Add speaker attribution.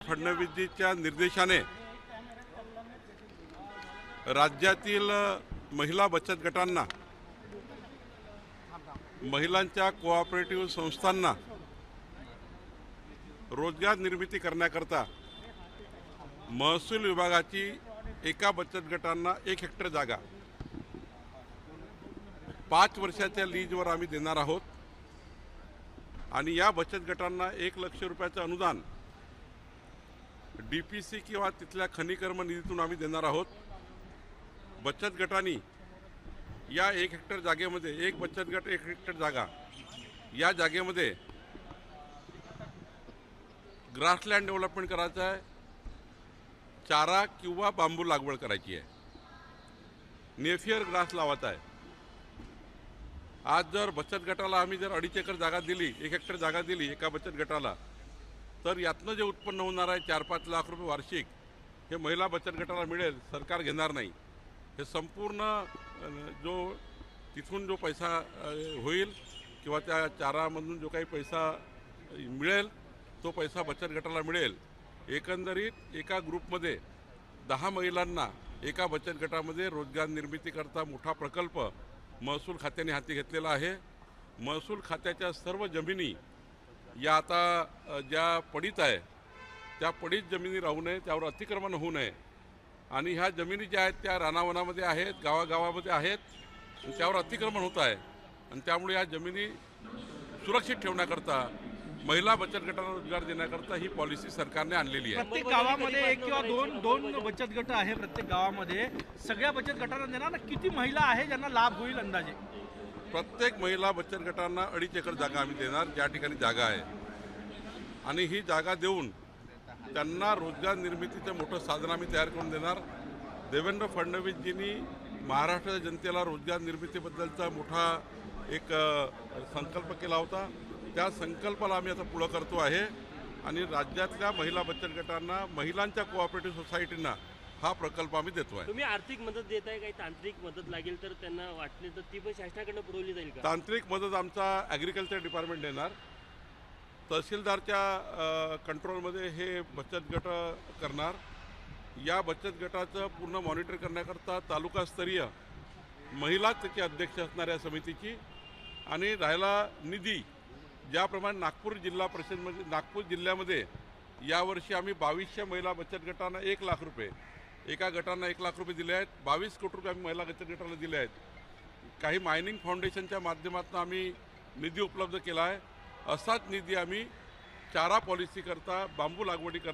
Speaker 1: फडणवीसजीच्या निर्देशाने राज्यातील महिला बचत गटांना, महिलांच्या कोऑपरेटिव्ह संस्थांना रोजगार निर्मिती करण्याकरता महसूल विभागाची एका बचत गटांना 1 हेक्टर जागा 5 वर्षाच्या लीजवर आम्ही देणार आहोत आणि या बचत गटांना 1 लाख रुपयाचं अनुदान डीपीसी किंवा तिथल्या खनिकर्म निधीतून आम्ही देणार आहोत। बचत गटांनी या 1 हेक्टर जागेमध्ये, एक बचत गट 1 हेक्टर जागा, या जागेमध्ये ग्रासलँड डेव्हलपमेंट करायचं आहे, चारा किंवा बांबू लागवड करायची आहे, नेफियर ग्रास लावायचा आहे। आज जर बचत गटाला आम्ही जर 2.5 एकर जागा दिली, 1 हेक्टर जागा दिली एका बचत गटाला, तर यातनं जे उत्पन्न होणार आहे 4-5 लाख रुपये वार्षिक, हे महिला बचत गटाला मिळेल, सरकार घेणार नाही। हे संपूर्ण जो तिथून जो पैसा होईल किंवा त्या चारामधून जो काही पैसा मिळेल तो पैसा बचत गटाला मिळेल। एकंदरीत एका ग्रुपमध्ये 10 महिलांना एका बचत गटामध्ये रोजगार निर्मिती करता मोठा प्रकल्प महसूल खात्याने हाती घेतलेला आहे। महसूल खात्याच्या सर्व जमिनी या आता ज्या पडीत आहे त्या पडीत जमिनी राहू नये, त्यावर अतिक्रमण होऊ नये आणि ह्या जमिनी ज्या आहेत त्या रानावनामध्ये आहेत, गावागावामध्ये आहेत, त्यावर अतिक्रमण होत आहे आणि त्यामुळे या जमिनी सुरक्षित ठेवण्याकरता महिला बचत गटांना रोजगार देण्याकरता ही पॉलिसी सरकारने आणलेली आहे।
Speaker 2: प्रत्येक गावामध्ये 1 किंवा 2 बचत गट आहे। प्रत्येक गावामध्ये सगळ्या बचत गटांना देणार ना, किती महिला आहे ज्यांना लाभ होईल अंदाजे?
Speaker 1: प्रत्येक महिला बचत गटांना 2.5 एकर जागा आम्ही देणार, ज्या ठिकाणी जागा आहे, आणि ही जागा देऊन त्यांना रोजगार निर्मितीचं मोठं साधन आम्ही तयार करून देणार। देवेंद्र फडणवीसजींनी महाराष्ट्राच्या जनतेला रोजगार निर्मितीबद्दलचा मोठा एक संकल्प केला होता, त्या संकल्पाला आम्ही आता पुढं करतो आहे आणि राज्यातल्या महिला बचत गटांना, महिलांच्या कोऑपरेटिव्ह सोसायटींना हा प्रकल्प आम्ही देतो आहे।
Speaker 3: तुम्ही आर्थिक मदत देताय, काही तांत्रिक मदत लागेल तर त्यांना वाटले तर ती पण शासनाकडून पुरवली जाईल का?
Speaker 1: तांत्रिक मदत आमचा ॲग्रिकल्चर डिपार्टमेंट देणार, तहसीलदारच्या कंट्रोलमध्ये हे बचत गट करणार। या बचत गटाचं पूर्ण मॉनिटर करण्याकरता तालुकास्तरीय महिला त्याची अध्यक्ष असणाऱ्या समितीची, आणि राहिला निधी ज्याप्रमाणे नागपूर जिल्हा परिषदमध्ये, नागपूर जिल्ह्यामध्ये यावर्षी आम्ही 2200 महिला बचत गटांना 1 लाख रुपये, एका गटांना 1 लाख रुपये दिले आहेत। 22 कोटी रुपये आम्ही महिला बचत गटाला दिले आहेत। काही मायनिंग फाउंडेशनच्या माध्यमातून आम्ही निधी उपलब्ध केला आहे। असाच निधी आम्ही चारा पॉलिसी करता, बांबू लागवडी करता